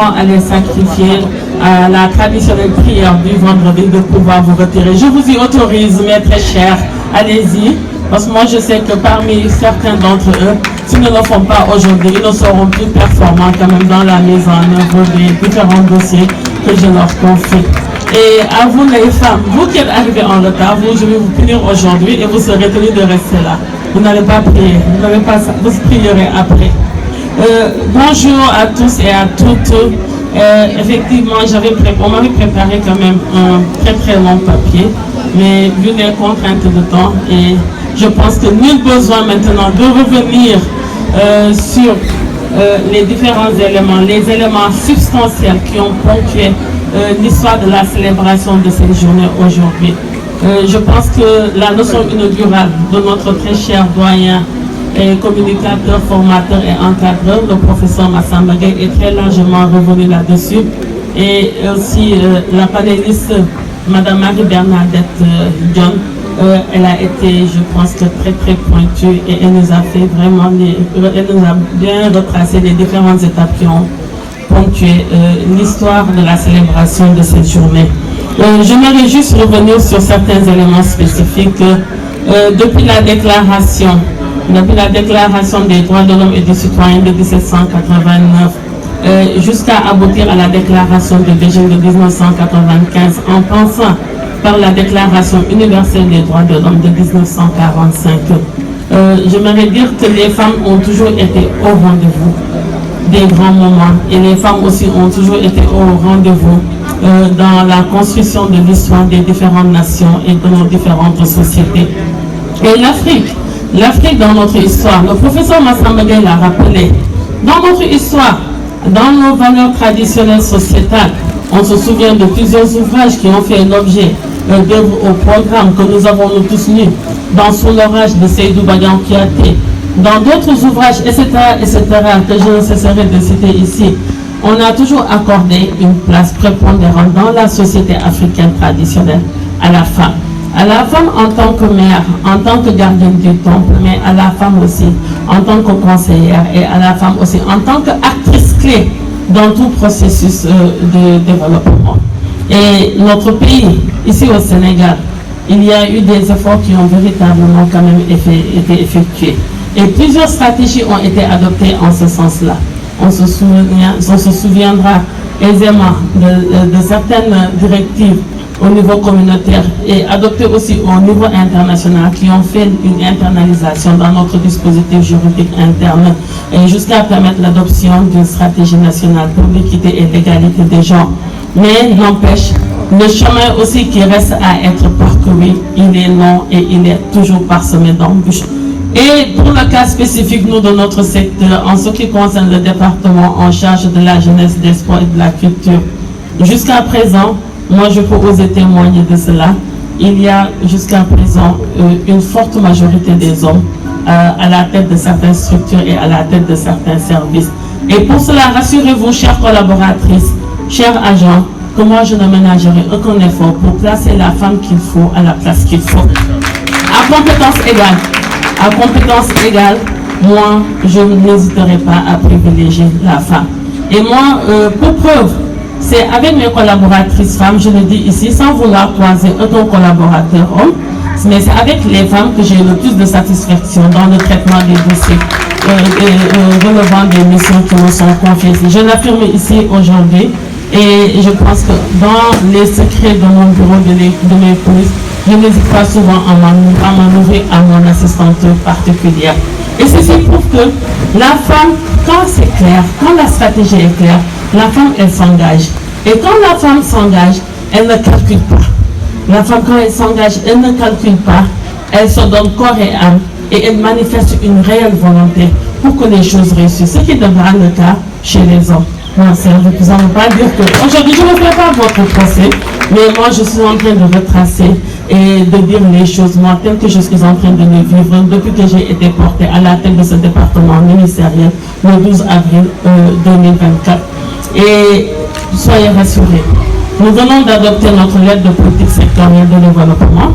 à les sacrifier à la traditionnelle prière du vendredi de pouvoir vous retirer. Je vous y autorise, mes très chers, allez-y, parce que moi je sais que parmi certains d'entre eux, s'ils ne le font pas aujourd'hui, ils ne seront plus performants quand même dans la mise en œuvre des différents dossiers que je leur confie. Et à vous les femmes, vous qui êtes arrivés en retard, je vais vous punir aujourd'hui et vous serez tenus de rester là. Vous n'allez pas prier, vous prierez après. Bonjour à tous et à toutes. Effectivement, on m'avait préparé quand même un très long papier, mais vu les contraintes de temps, et je pense que nul besoin maintenant de revenir sur les différents éléments, les éléments substantiels qui ont ponctué l'histoire de la célébration de cette journée aujourd'hui. Je pense que la leçon inaugurale de notre très cher doyen et communicateur, formateur et encadreur, le professeur Massamba Gueye, est très largement revenu là-dessus. Et aussi la panéliste, Madame Marie-Bernadette John, elle a été, je pense que très pointue, et elle nous a fait vraiment, elle nous a bien retracé les différentes étapes qui ont ponctué l'histoire de la célébration de cette journée. J'aimerais juste revenir sur certains éléments spécifiques. Depuis la déclaration des droits de l'homme et du citoyen de 1789 jusqu'à aboutir à la déclaration de Beijing de 1995, en passant par la déclaration universelle des droits de l'homme de 1945. J'aimerais dire que les femmes ont toujours été au rendez-vous des grands moments, et les femmes aussi ont toujours été au rendez-vous dans la construction de l'histoire des différentes nations et de nos différentes sociétés. Et l'Afrique dans notre histoire, le professeur Massamba Gueye l'a rappelé, dans notre histoire, dans nos valeurs traditionnelles sociétales, on se souvient de plusieurs ouvrages qui ont fait l'objet d'œuvres au programme que nous avons nous tous lus, dans Sous l'orage de Seydou Badian Kouyaté, dans d'autres ouvrages, etc., que je ne cesserai de citer ici. On a toujours accordé une place prépondérante dans la société africaine traditionnelle à la femme. À la femme en tant que mère, en tant que gardienne du temple, mais à la femme aussi en tant que conseillère, et à la femme aussi en tant qu'actrice clé dans tout processus de développement. Et notre pays, ici au Sénégal, il y a eu des efforts qui ont véritablement quand même été effectués. Et plusieurs stratégies ont été adoptées en ce sens-là. On se souviendra aisément de certaines directives au niveau communautaire et adoptées aussi au niveau international, qui ont fait une internalisation dans notre dispositif juridique interne, et jusqu'à permettre l'adoption d'une stratégie nationale pour l'équité et l'égalité des genres. Mais n'empêche, le chemin aussi qui reste à être parcouru, il est long et il est toujours parsemé d'embûches. Et pour le cas spécifique, nous, de notre secteur, en ce qui concerne le département en charge de la jeunesse, des sports et de la culture, jusqu'à présent, moi je peux oser témoigner de cela, il y a jusqu'à présent une forte majorité des hommes à la tête de certaines structures et à la tête de certains services. Et pour cela, rassurez-vous, chères collaboratrices, chers agents, que moi je ne ménagerai aucun effort pour placer la femme qu'il faut à la place qu'il faut. À compétence égale, moi je n'hésiterai pas à privilégier la femme. Et moi, pour preuve, c'est avec mes collaboratrices femmes, je le dis ici, sans vouloir croiser aucun collaborateur homme, mais c'est avec les femmes que j'ai le plus de satisfaction dans le traitement des dossiers relevant des missions qui me sont confiées. Je l'affirme ici aujourd'hui, et je pense que dans les secrets de mon bureau de mes polices, je n'hésite pas souvent à m'en ouvrir à mon assistante particulière. Et ceci prouve que la femme, quand c'est clair, quand la stratégie est claire, la femme, elle s'engage. Et quand la femme s'engage, elle ne calcule pas. La femme, quand elle s'engage, elle ne calcule pas. Elle se donne corps et âme, et elle manifeste une réelle volonté pour que les choses réussissent. Ce qui devra le cas chez les hommes. Non, c'est vrai, nous n'allons pas dire que aujourd'hui je ne fais pas votre procès, mais moi je suis en train de retracer et de dire les choses, moi, telles que je suis en train de les vivre depuis que j'ai été portée à la tête de ce département ministériel le 12 avril 2024. Et soyez rassurés, nous venons d'adopter notre lettre de politique sectorielle de développement,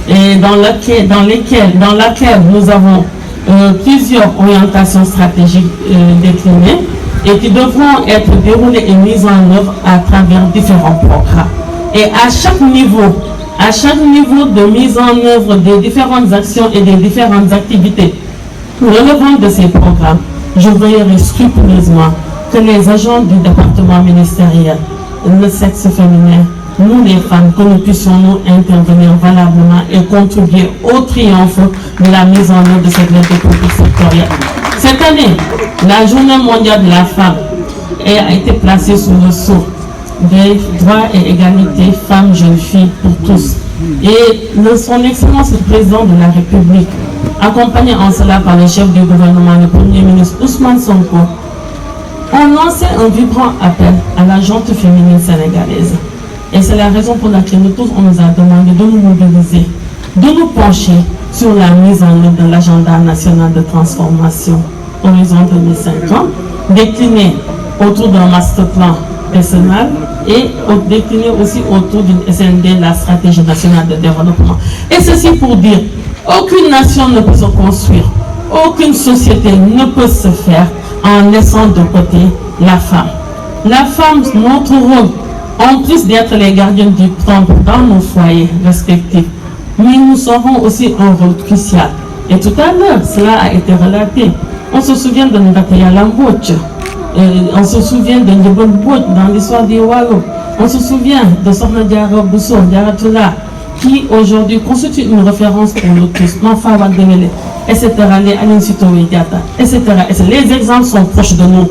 et dans laquelle nous avons plusieurs orientations stratégiques déclinées, et qui devront être déroulées et mises en œuvre à travers différents programmes. Et à chaque niveau de mise en œuvre des différentes actions et des différentes activités relevant de ces programmes, je veillerai scrupuleusement que les agents du département ministériel, le sexe féminin, nous les femmes, que nous puissions nous intervenir valablement et contribuer au triomphe de la mise en œuvre de cette lettre publique sectorielle. Cette année, la Journée mondiale de la femme a été placée sous le sceau des droits et égalité femmes, jeunes filles pour tous. Et son Excellence le Président de la République, accompagné en cela par le chef du gouvernement, le Premier ministre Ousmane Sonko, ont lancé un vibrant appel à la gente féminine sénégalaise. Et c'est la raison pour laquelle nous tous, on nous a demandé de nous mobiliser, de nous pencher sur la mise en œuvre de l'agenda national de transformation Horizon 2050, décliné autour d'un master plan décennal et décliné aussi autour d'une SND, la stratégie nationale de développement. Et ceci pour dire, aucune nation ne peut se construire, aucune société ne peut se faire en laissant de côté la femme. La femme, notre rôle, en plus d'être les gardiens du temple dans nos foyers respectifs, mais nous avons aussi un rôle crucial. Et tout à l'heure, cela a été relaté. On se souvient de Ngateya Lamboche, on se souvient de Ndebon Bot dans l'histoire des Walo, on se souvient de Sorna Diara Bousso, Diara Toula, qui aujourd'hui constitue une référence pour nous tous, Manfa Wademele, etc., les Aline Sitoé Diata, etc. Les exemples sont proches de nous.